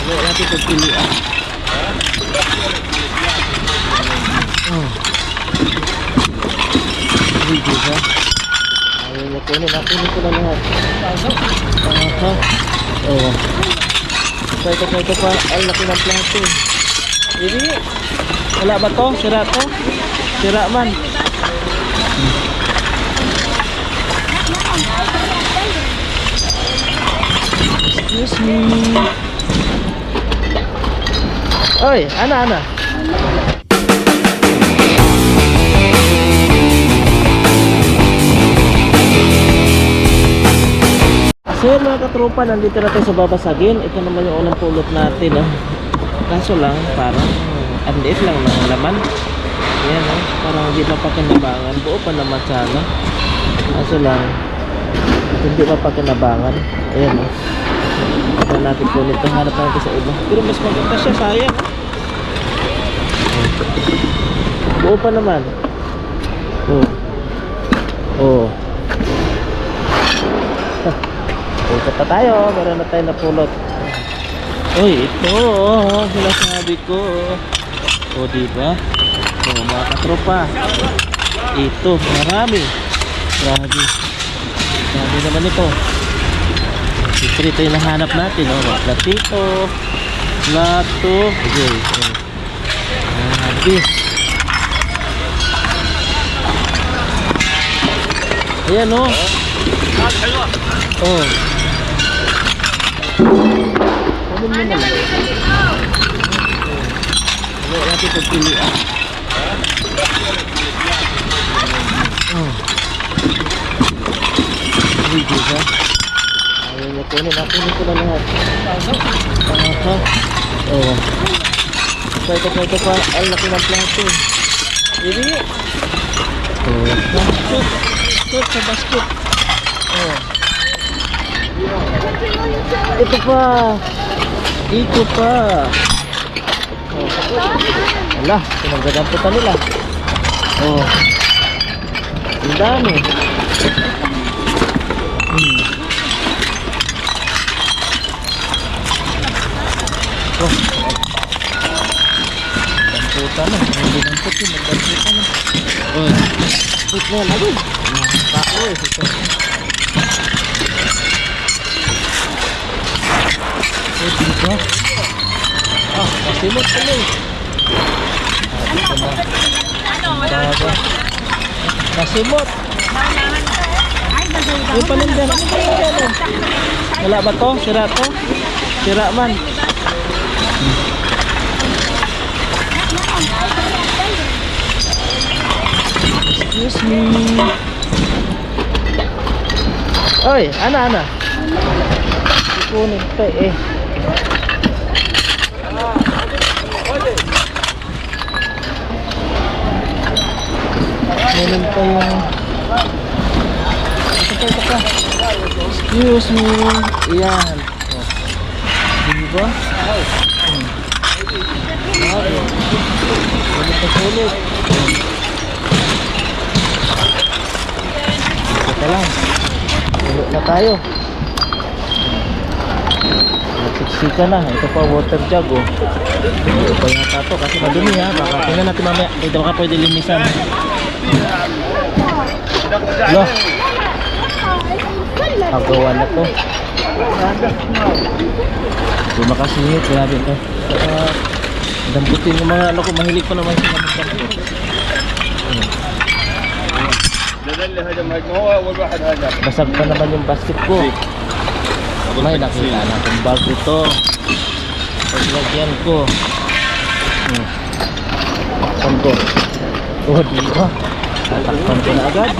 Wala natin pagpilian. Oh. Hindi ba? Ayaw niya kunin. Nakunin ko na lahat. Aha. Oh. Ito pa. Ang laki ng plato. Hindi. Wala ba to? Sira to? Sira man. Excuse me. Oy, ana. So yun mga katropa, nandito na tayo sa Babasagin. Ito naman yung unang pulot natin, oh. Kaso lang, parang ang liit lang ng laman. Ayan, oh. Parang hindi mapakinabangan. Buo pa naman sana. Kaso lang, hindi mapakinabangan. Ayan, oh. Ito natin punit. Hanap natin sa iba. Pero mas maganda siya, sayang. Buo pa naman. Oh. Ikot na tayo. Meron na tayo napulot. Uy, ito. Sinasabi ko. O, diba? So, mga katropa. Ito, marami. Grabe naman ito. Siyempre, ito yung nahanap natin. Platito. Plato. Okay. Grabe. Ayan, oh. Oh. Ano mo naman? Wala natin pagpilian. Oh. Hindi ba? Ayaw niya kunin. Nakunin ko na lahat. Aha. Oh. Ito pa. Ang laki ng plato. Hindi. Oh. Shoot sa basket. Oh. Ito pa. Oh. Wala, pinagdadamputan nila. Oh. Ang dami. Oh. Damputan na. Hindi damputin. Nagdamputan na. Oh. Shoot na yan. Agad. Nakakao eh. Dito. Masimot ka lang. Masimot. May palindan. Wala ba to? Sira to? Sira man. Excuse me. Oy, ana. Kunin pa eh. Meron pa yung ito pa. Excuse me. Ayan. Diba? Sulit. Ito lang. Ulit na tayo. Nagsiksika na. Ito pa water jug, oh. Ito pa yung tato kasi madumi, ha. Baka tingnan natin mamaya. Ito baka pwede linisan. Loh. Pagawa na to. Hindi makasingit. Grabe ito. Damputin yung mga ano ko. Mahilig pa naman siya damputin. Basag pa naman yung basket ko. May nakita natin bag ito. Paglagyan ko. Takpan ko. Oh, diba? Takpan ko na agad.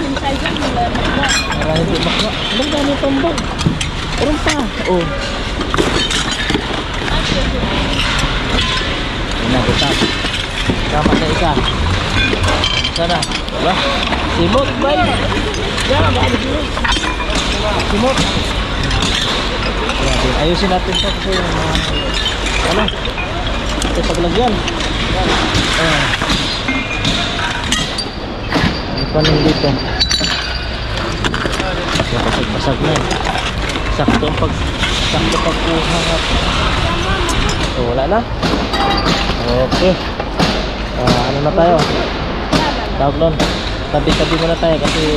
Para hindi makwa. Anong dami itong bag? Meron pa. Oh. Nagutak. Tama na isa. Sana. Diba? Simot ba? Yan. Simot. Ayusin natin ito kasi yung ano? Ito paglagyan. Ano pa nang dito? Pasag-pasag na. Sakto pagkuha. Wala na? Okay. Ano na tayo? Tawag doon. Tabi-tabi muna tayo kasi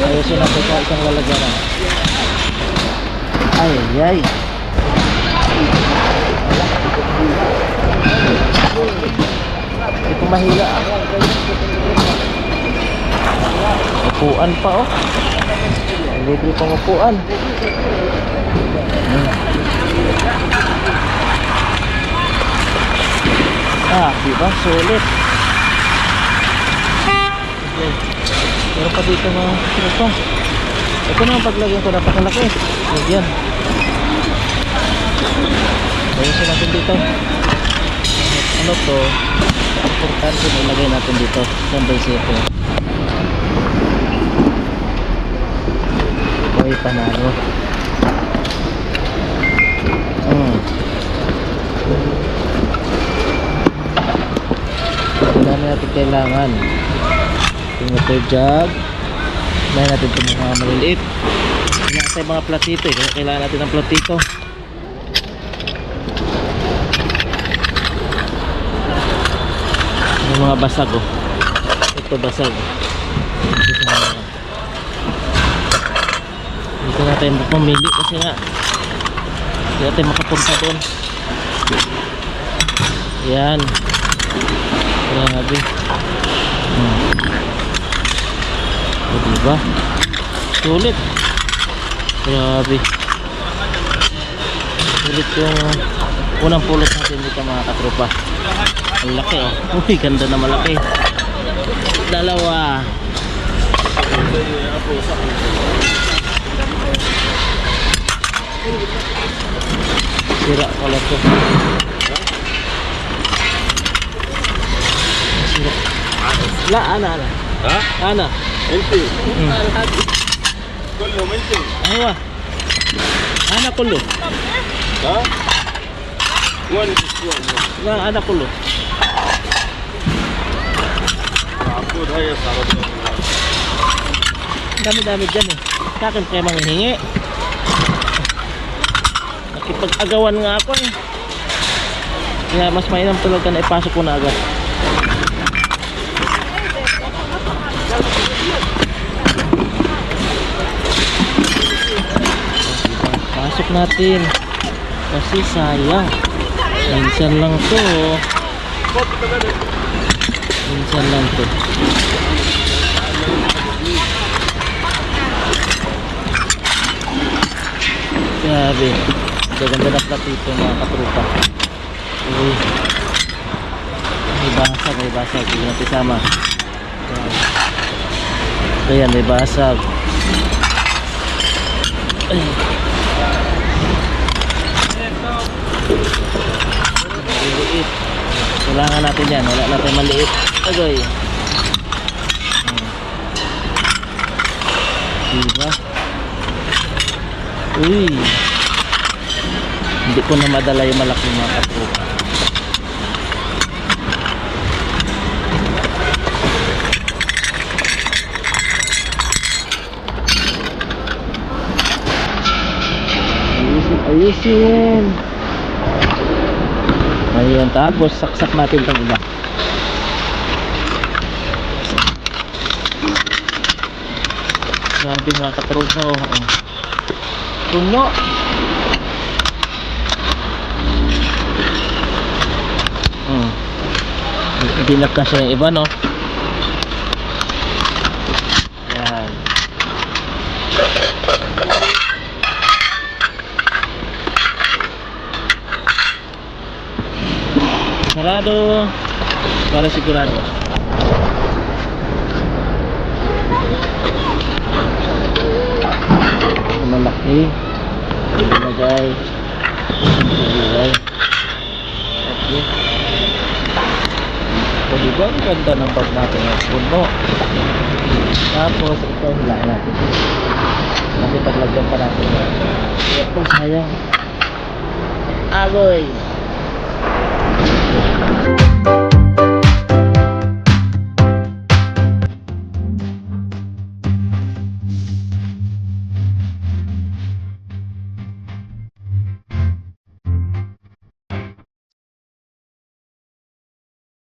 ayusin natin sa isang lalagyanan. Ay. Ito mahila. Upuan pa oh. Libre pang upuan. Diba? Sulit. Okay. Meron pa dito mga ito. Ito na ang paglagyan ko. Napakalaki. Yan. Ayusin natin dito. Ano to? Importante na ilagay natin dito. Sandal sito. Ay, panalo. Wala na natin kailangan. Yung water jug. May natin itong mga maliliit. Wala natin mga platito eh. Kailangan natin ng platito. Yung mga basag oh. Ito basag. Dito natin pumili kasi nga hindi natin makapunta doon. Yan. Grabe. O diba? Sulit. Grabe. Sulit yung unang pulot natin dito mga katropa. Ang laki oh. Uy, ganda na malaki. Dalawa. Sira pala ito. Sira. La, ana. ها؟ Ana. انت كلهم انت Aywa. Ana kullo. ها؟ وين الاسبوع؟ La, ana kullo. عبود هي صارت Dami-dami dyan eh. Sa akin kaya manghihingi. Nakipag-agawan nga ako eh. Kaya mas mainam talaga na ipasok ko na agad. Pasok natin. Kasi sayang. Minsan lang to. Minsan lang to. Grabe. Gaganda na platito mga katrupa. Uy. May basag. Hindi natin sama. Ayan, may basag. Ay. Maliit. Kailangan natin yan. Wala natin maliit. Agoy. Diba? Uy. Hindi ko na madala yung malaking mga katrupa. Ayusin. Ayan, tapos saksak natin itong iba. Grabe mga katrupa. Puno. Hindi na kasi yung iba, no? Yan. Sarado para sigurado. Malaki. Ilagay. Ilagay. Okay. So, diba ang ganda ng bag natin ng puno. Tapos ito hilahin natin. Kasi paglagyan pa natin. Ito sayang. Agoy.